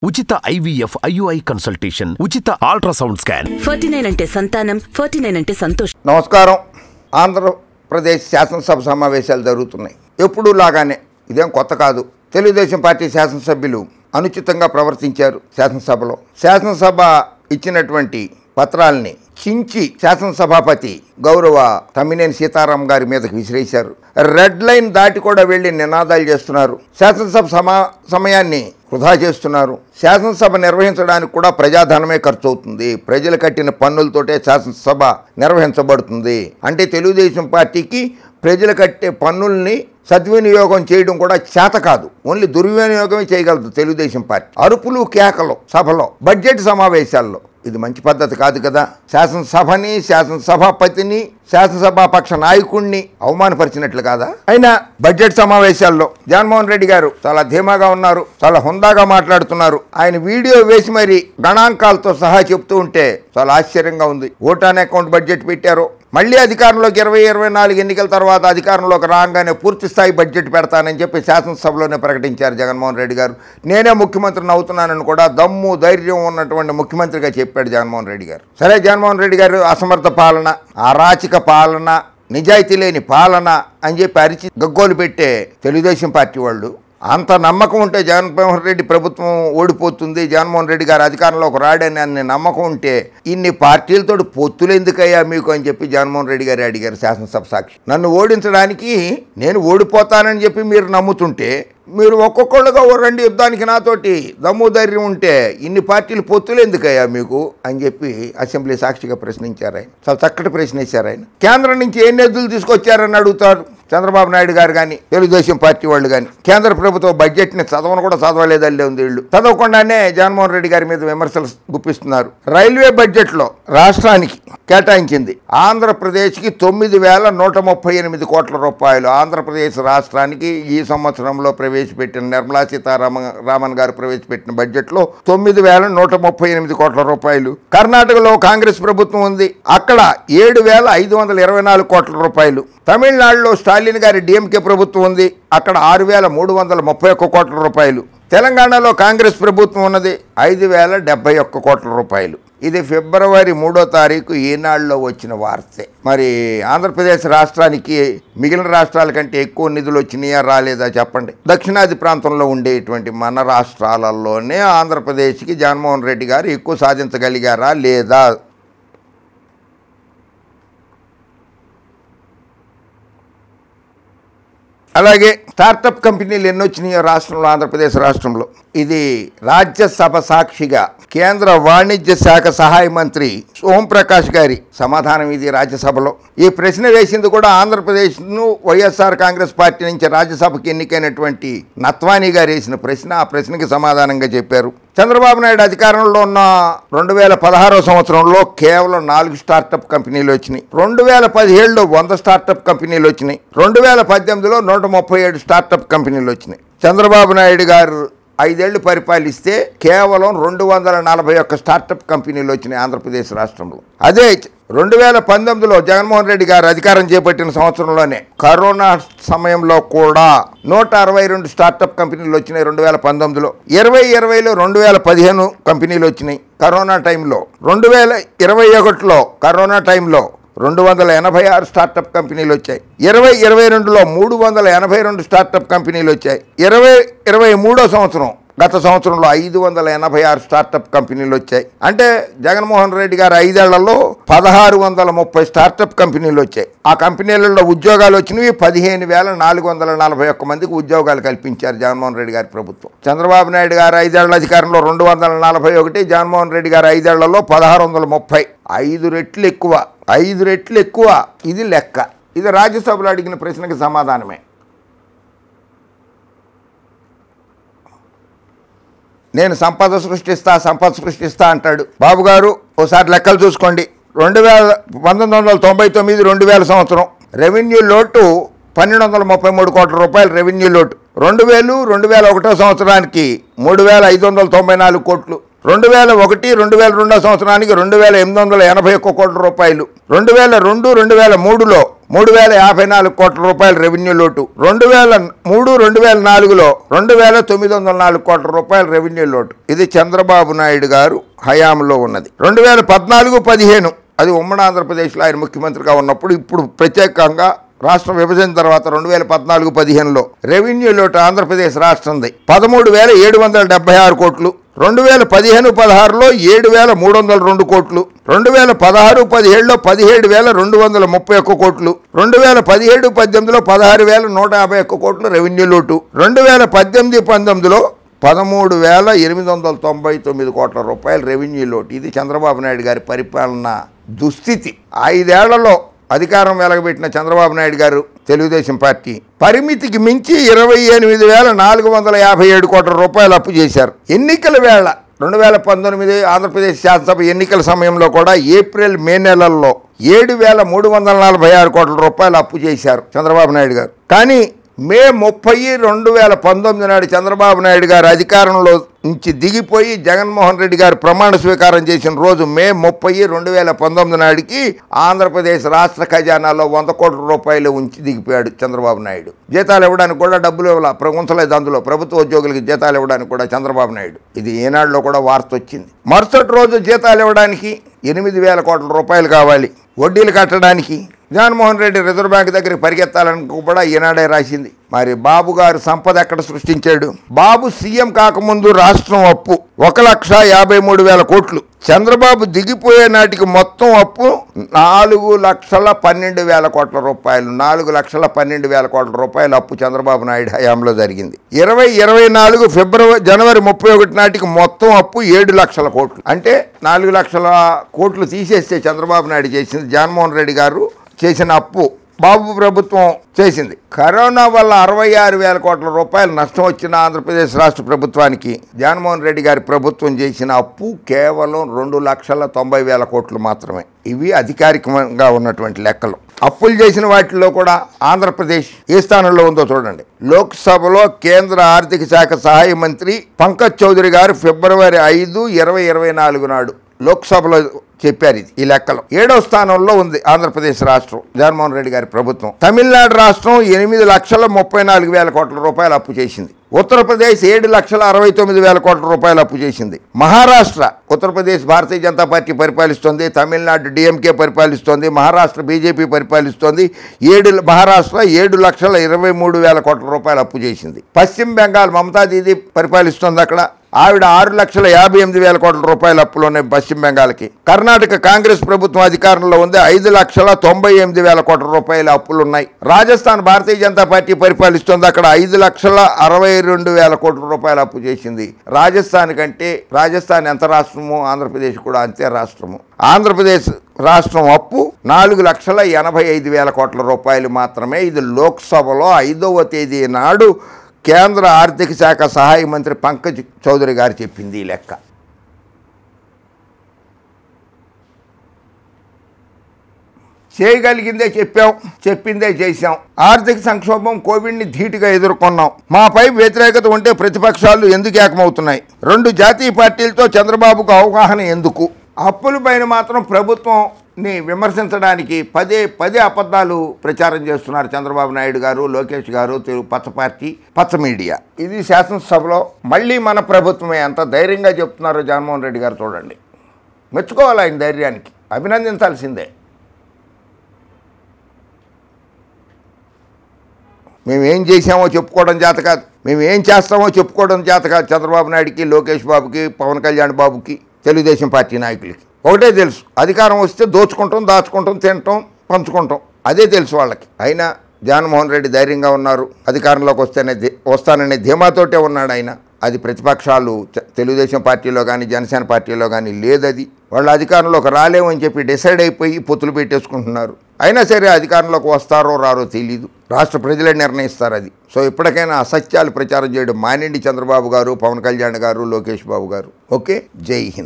ఉచిత IVF IUI consultation, ఉచిత ultrasound scan. 49 అంటే సంతానం, 49 అంటే సంతోషం. నమస్కారం. ఆంధ్రప్రదేశ్ శాసనసభ సమావేశాలు జరుగుతున్నాయి. ఎప్పుడూ లాగానే, ఇదేం కొత్త కాదు. తెలుగుదేశం పార్టీ శాసనసభ్యులు అనుచితంగా ప్రవర్తించారు. శాసనసభ ఇచ్చినటువంటి పత్రాలని చించి శాసనసభాపతి గౌరవ తమ్మినేని సీతారాం గారి మీదకి విసిరేశారు. రెడ్ లైన్ దాటి కూడా వెళ్ళి నినాదాలు చేస్తున్నారు. శాసనసభ సమయాన్ని వృధా చేస్తున్నారు. శాసనసభ నిర్వహించడానికి కూడా ప్రజాధనమే ఖర్చు అవుతుంది. ప్రజలు కట్టిన పన్నులతోటే శాసనసభ నిర్వహించబడుతుంది. అంటే తెలుగుదేశం పార్టీకి ప్రజలు కట్టే పన్నుల్ని సద్వినియోగం చేయడం కూడా చేత కాదు. ఓన్లీ దుర్వినియోగమే చేయగలదు తెలుగుదేశం పార్టీ. అరుపులు కేకలు సభలో, బడ్జెట్ సమావేశాల్లో. ఇది మంచి పద్ధతి కాదు కదా. శాసనసభని, శాసనసభాపతిని, శాసనసభాపక్ష నాయకుడిని అవమానపరిచినట్లు కాదా? అయినా బడ్జెట్ సమావేశాల్లో జగన్మోహన్ రెడ్డి గారు చాలా ధీమాగా ఉన్నారు, చాలా హుందాగా మాట్లాడుతున్నారు. ఆయన వీడియో వేసి మరి గణాంకాలతో సహా చెప్తూ ఉంటే చాలా ఆశ్చర్యంగా ఉంది. ఓటాన్ అకౌంట్ బడ్జెట్ పెట్టారు. మళ్ళీ అధికారంలోకి 2024 ఎన్నికల తర్వాత అధికారంలోకి రాగానే పూర్తి స్థాయి బడ్జెట్ పెడతానని చెప్పి శాసనసభలోనే ప్రకటించారు జగన్మోహన్ రెడ్డి గారు. నేనే ముఖ్యమంత్రిని అవుతున్నానని కూడా దమ్ము ధైర్యం ఉన్నటువంటి ముఖ్యమంత్రిగా చెప్పాడు జగన్మోహన్ రెడ్డి గారు. సరే, జగన్మోహన్ రెడ్డి గారు అసమర్థ పాలన, అరాచక పాలన, నిజాయితీ లేని పాలన అని చెప్పి అరిచి గగ్గోలు పెట్టే తెలుగుదేశం పార్టీ వాళ్ళు, అంత నమ్మకం ఉంటే జగన్మోహన్ రెడ్డి ప్రభుత్వం ఓడిపోతుంది, జగన్మోహన్ రెడ్డి గారు అధికారంలోకి రాడని అనే నమ్మకం ఉంటే ఇన్ని పార్టీలతో పొత్తులు ఎందుకయ్యా మీకు అని చెప్పి జగన్మోహన్ రెడ్డి గారు అడిగారు శాసనసభ సాక్షి. నన్ను ఓడించడానికి నేను ఓడిపోతానని చెప్పి మీరు నమ్ముతుంటే మీరు ఒక్కొక్కళ్ళుగా ఓ రెండు యుద్ధానికి నాతోటి దమ్ము ధైర్యం ఉంటే ఇన్ని పార్టీలు పొత్తులు ఎందుకయ్యా మీకు అని చెప్పి అసెంబ్లీ సాక్షిగా ప్రశ్నించారు ఆయన. చాలా చక్కటి ప్రశ్న వేశారు ఆయన. కేంద్రం నుంచి ఏ నిధులు తీసుకొచ్చారని అడుగుతారు చంద్రబాబు నాయుడు గారు కానీ తెలుగుదేశం పార్టీ వాళ్ళు కానీ. కేంద్ర ప్రభుత్వం బడ్జెట్ని చదవను కూడా చదవలేదల్లే ఉంది. వీళ్ళు చదవకుండానే జగన్మోహన్ రెడ్డి గారి మీద విమర్శలు గుప్పిస్తున్నారు. రైల్వే బడ్జెట్లో రాష్ట్రానికి కేటాయించింది ఆంధ్రప్రదేశ్కి 9,138 కోట్ల రూపాయలు. ఆంధ్రప్రదేశ్ రాష్ట్రానికి ఈ సంవత్సరంలో ప్రవేశపెట్టిన నిర్మలా సీతారామన్ గారు ప్రవేశపెట్టిన బడ్జెట్లో 9,138 కోట్ల రూపాయలు. కర్ణాటకలో కాంగ్రెస్ ప్రభుత్వం ఉంది, అక్కడ 7,524 కోట్ల రూపాయలు. తమిళనాడులో స్టాలిన్ గారి DMK ప్రభుత్వం ఉంది, అక్కడ 6,331 కోట్ల రూపాయలు. తెలంగాణలో కాంగ్రెస్ ప్రభుత్వం ఉన్నది 5,071 కోట్ల రూపాయలు. ఇది ఫిబ్రవరి 3వ తారీఖు ఈనాడులో వచ్చిన వార్తే. మరి ఆంధ్రప్రదేశ్ రాష్ట్రానికి మిగిలిన రాష్ట్రాల కంటే ఎక్కువ నిధులు వచ్చినాయా రాలేదా చెప్పండి. దక్షిణాది ప్రాంతంలో ఉండేటువంటి మన రాష్ట్రాలలోనే ఆంధ్రప్రదేశ్కి జగన్మోహన్ రెడ్డి గారు ఎక్కువ సాధించగలిగారా లేదా? అలాగే స్టార్టప్ కంపెనీలు ఎన్ని వచ్చినాయో రాష్ట్రంలో, ఆంధ్రప్రదేశ్ రాష్ట్రంలో. ఇది రాజ్యసభ సాక్షిగా కేంద్ర వాణిజ్య శాఖ సహాయ మంత్రి సోంప్రకాష్ గారి సమాధానం ఇది రాజ్యసభలో. ఈ ప్రశ్న వేసింది కూడా ఆంధ్రప్రదేశ్ను వైఎస్ఆర్ కాంగ్రెస్ పార్టీ నుంచి రాజ్యసభకి ఎన్నికైనటువంటి నత్వానీ గారు వేసిన ప్రశ్న. ఆ ప్రశ్నకి సమాధానంగా చెప్పారు. చంద్రబాబు నాయుడు అధికారంలో ఉన్న 2016వ సంవత్సరంలో కేవలం 4 స్టార్టప్ కంపెనీలు వచ్చినాయి. 2017లో 100 స్టార్టప్ కంపెనీలు వచ్చినాయి. 2018లో 137 స్టార్టప్ కంపెనీలు వచ్చినాయి. చంద్రబాబు నాయుడు గారు 5 ఏళ్లు పరిపాలిస్తే కేవలం 241 స్టార్టప్ కంపెనీలు వచ్చినాయి ఆంధ్రప్రదేశ్ రాష్ట్రంలో. అదే 2019లో జగన్మోహన్ రెడ్డి గారు అధికారం చేపట్టిన సంవత్సరంలోనే కరోనా సమయంలో కూడా 162 స్టార్టప్ కంపెనీలు వచ్చినాయి 2019లో. 2020లో 2015 కంపెనీలు వచ్చినాయి కరోనా టైంలో. 2021లో కరోనా టైంలో 286 స్టార్టప్ కంపెనీలు వచ్చాయి. 2022లో 382 స్టార్టప్ కంపెనీలు వచ్చాయి. 2023వ సంవత్సరం, గత సంవత్సరంలో 586 స్టార్టప్ కంపెనీలు వచ్చాయి. అంటే జగన్మోహన్ రెడ్డి గారు 5 ఏళ్లలో 1630 స్టార్టప్ కంపెనీలు వచ్చాయి. ఆ కంపెనీలలో ఉద్యోగాలు వచ్చినవి 15,441 మందికి ఉద్యోగాలు కల్పించారు జగన్మోహన్ రెడ్డి గారి ప్రభుత్వం. చంద్రబాబు నాయుడు గారు 5 ఏళ్ల అధికారంలో 241, జగన్మోహన్ రెడ్డి గారు 5 ఏళ్లలో 1630. 5 రెట్లు ఎక్కువ, 5 రెట్లు ఎక్కువ. ఇది లెక్క. ఇది రాజ్యసభలో అడిగిన ప్రశ్నకి సమాధానమే. నేను సంపద సృష్టిస్తా అంటాడు. బాబు గారు ఒకసారి లెక్కలు చూసుకోండి. 1999, 2000 సంవత్సరం రెవెన్యూ లోటు 1,233 కోట్ల రూపాయలు రెవెన్యూ లోటు. 2000, 2001 సంవత్సరానికి 3,594 కోట్లు. 2001 2002 సంవత్సరానికి 2881 కోట్ల రూపాయలు, 2002 2003లో 3054 కోట్ల రూపాయల రెవెన్యూ లోటు, 2003 2004లో 2904 కోట్ల రూపాయల రెవెన్యూ లోటు. ఇది చంద్రబాబు నాయుడు గారు హయాంలో ఉన్నది. 2014-15 అది ఉమ్మడి ఆంధ్రప్రదేశ్లో ఆయన ముఖ్యమంత్రిగా ఉన్నప్పుడు. ఇప్పుడు ప్రత్యేకంగా రాష్ట్ర విభజన తర్వాత 2014-15లో రెవెన్యూ లోటు ఆంధ్రప్రదేశ్ రాష్ట్రంది 13,776 కోట్లు, 2015-16లో 7,302 కోట్లు, 2016-17లో 17,231 కోట్లు, 2017-18లో 16,151 కోట్లు రెవెన్యూ లోటు, 2018-19లో 13,899 కోట్ల రూపాయల రెవెన్యూ లోటు. ఇది చంద్రబాబు నాయుడు గారి పరిపాలన దుస్థితి. 5 ఏళ్లలో అధికారం వెలగబెట్టిన చంద్రబాబు నాయుడు గారు తెలుగుదేశం పార్టీ పరిమితికి మించి 28,457 కోట్ల రూపాయలు అప్పు చేశారు. ఎన్నికల వేళ 2019 ఆంధ్రప్రదేశ్ శాసనసభ ఎన్నికల సమయంలో కూడా ఏప్రిల్-మే నెలల్లో 7,346 కోట్ల రూపాయలు అప్పు చేశారు చంద్రబాబు నాయుడు గారు. కానీ మే 30, 2019 నాడు చంద్రబాబు నాయుడు గారు అధికారంలో నుంచి దిగిపోయి జగన్మోహన్ రెడ్డి గారు ప్రమాణ స్వీకారం చేసిన రోజు మే 30, 2019 నాటికి ఆంధ్రప్రదేశ్ రాష్ట్ర ఖజానాలో 100 కోట్ల రూపాయలు ఉంచి దిగిపోయాడు చంద్రబాబు నాయుడు. జీతాలు ఇవ్వడానికి కూడా డబ్బులు ఉంచలేదు. అందులో ప్రభుత్వ ఉద్యోగులకి జీతాలు ఇవ్వడానికి కూడా చంద్రబాబు నాయుడు. ఇది ఏనాడులో కూడా వార్త వచ్చింది. మరుసటి రోజు జీతాలు ఇవ్వడానికి 8,000 కోట్ల రూపాయలు కావాలి. వడ్డీలు కట్టడానికి జగన్మోహన్ రెడ్డి రిజర్వ్ బ్యాంక్ దగ్గరికి పరిగెత్తాలని కూడా ఈనాడే రాసింది. మరి బాబు గారు సంపద ఎక్కడ సృష్టించాడు? బాబు సీఎం కాకముందు రాష్ట్రం అప్పు 1,53,000 కోట్లు. చంద్రబాబు దిగిపోయే నాటికి మొత్తం అప్పు 4,12,000 కోట్ల రూపాయలు. 4,12,000 కోట్ల రూపాయలు అప్పు చంద్రబాబు నాయుడు హయాంలో జరిగింది. 2024 జనవరి 31 నాటికి మొత్తం అప్పు 7 లక్షల కోట్లు. అంటే 4 లక్షల కోట్లు తీసేస్తే చంద్రబాబు నాయుడు చేసింది, జగన్మోహన్ రెడ్డి గారు చేసిన అప్పు బాబు ప్రభుత్వం చేసింది. కరోనా వల్ల 66,000 కోట్ల రూపాయలు నష్టం వచ్చిన ఆంధ్రప్రదేశ్ రాష్ట్ర ప్రభుత్వానికి జగన్మోహన్ రెడ్డి గారి ప్రభుత్వం చేసిన అప్పు కేవలం 2,90,000 కోట్లు మాత్రమే. ఇవి అధికారికంగా ఉన్నటువంటి లెక్కలు. అప్పులు చేసిన వాటిల్లో కూడా ఆంధ్రప్రదేశ్ ఏ స్థానంలో ఉందో చూడండి. లోక్సభలో కేంద్ర ఆర్థిక శాఖ సహాయ మంత్రి పంకజ్ చౌదరి గారు ఫిబ్రవరి 5, 2024 నాడు లోక్సభలో చెప్పారు. ఈ లెక్కలో 7వ స్థానంలో ఉంది ఆంధ్రప్రదేశ్ రాష్ట్రం, జగన్మోహన్ రెడ్డి గారి ప్రభుత్వం. తమిళనాడు రాష్ట్రం 8,34,000 కోట్ల రూపాయలు అప్పు చేసింది. ఉత్తరప్రదేశ్ 7,69,000 కోట్ల రూపాయలు అప్పు చేసింది. మహారాష్ట్ర, ఉత్తరప్రదేశ్ భారతీయ జనతా పార్టీ పరిపాలిస్తోంది, తమిళనాడు డిఎంకే పరిపాలిస్తోంది, మహారాష్ట్ర బీజేపీ పరిపాలిస్తోంది. మహారాష్ట్ర 7,23,000 కోట్ల రూపాయలు అప్పు చేసింది. పశ్చిమ బెంగాల్ మమతా దీదీ పరిపాలిస్తోంది. అక్కడ ఆవిడ 6,58,000 కోట్ల రూపాయల అప్పులు ఉన్నాయి పశ్చిమ బెంగాల్కి. కర్ణాటక కాంగ్రెస్ ప్రభుత్వం అధికారంలో ఉంది, 5,98,000 కోట్ల రూపాయల అప్పులు ఉన్నాయి. రాజస్థాన్ భారతీయ జనతా పార్టీ పరిపాలిస్తుంది, అక్కడ 5,62,000 కోట్ల రూపాయల అప్పు చేసింది. రాజస్థాన్ ఎంత రాష్ట్రమో ఆంధ్రప్రదేశ్ కూడా అంతే రాష్ట్రము. ఆంధ్రప్రదేశ్ రాష్ట్రం అప్పు 4,85,000 కోట్ల రూపాయలు మాత్రమే. ఇది లోక్సభలో 5వ తేదీ నాడు కేంద్ర ఆర్థిక శాఖ సహాయ మంత్రి పంకజ్ చౌదరి గారు చెప్పింది ఈ లెక్క. చేయగలిగిందే చెప్పాం, చెప్పిందే చేశాం. ఆర్థిక సంక్షోభం, కోవిడ్ని ధీటుగా ఎదుర్కొన్నాం. మాపై వ్యతిరేకత ఉంటే ప్రతిపక్షాలు ఎందుకు ఏకమవుతున్నాయి? 2 జాతీయ పార్టీలతో చంద్రబాబుకు అవగాహన ఎందుకు? అప్పుల పైన మాత్రం ప్రభుత్వంని విమర్శించడానికి పదే అబద్ధాలు ప్రచారం చేస్తున్నారు చంద్రబాబు నాయుడు గారు, లోకేష్ గారు, పచ్చ పార్టీ, పచ్చ మీడియా. ఇది శాసనసభలో మళ్ళీ మన ప్రభుత్వమే ఎంత ధైర్యంగా చెప్తున్నారో జగన్మోహన్ రెడ్డి గారు చూడండి. మెచ్చుకోవాలి ఆయన ధైర్యానికి, అభినందించాల్సిందే. మేము ఏం చేసామో చెప్పుకోవడం చేత కాదు, మేము ఏం చేస్తామో చెప్పుకోవడం చేత కాదు చంద్రబాబు నాయుడికి, లోకేష్ బాబుకి, పవన్ కళ్యాణ్ బాబుకి, తెలుగుదేశం పార్టీ నాయకులకి. ఒకటే తెలుసు, అధికారం వస్తే దోచుకుంటాం, దాచుకుంటాం, తినటం, పంచుకుంటాం, అదే తెలుసు వాళ్ళకి. అయినా జగన్మోహన్ రెడ్డి ధైర్యంగా ఉన్నారు. అధికారంలోకి వస్తాననే ధీమాతోటే ఉన్నాడు ఆయన. అది ప్రతిపక్షాలు తెలుగుదేశం పార్టీలో కానీ జనసేన పార్టీలో కానీ లేదది. వాళ్ళు అధికారంలోకి రాలేమని చెప్పి డిసైడ్ అయిపోయి పొత్తులు పెట్టేసుకుంటున్నారు. అయినా సరే అధికారంలోకి వస్తారో రారో తెలీదు, రాష్ట్ర ప్రజలే నిర్ణయిస్తారు అది. సో ఇప్పటికైనా అసత్యాలు ప్రచారం చేయడం మానేండి చంద్రబాబు గారు, పవన్ కళ్యాణ్ గారు, లోకేష్ బాబు గారు. ఓకే, జై హింద్.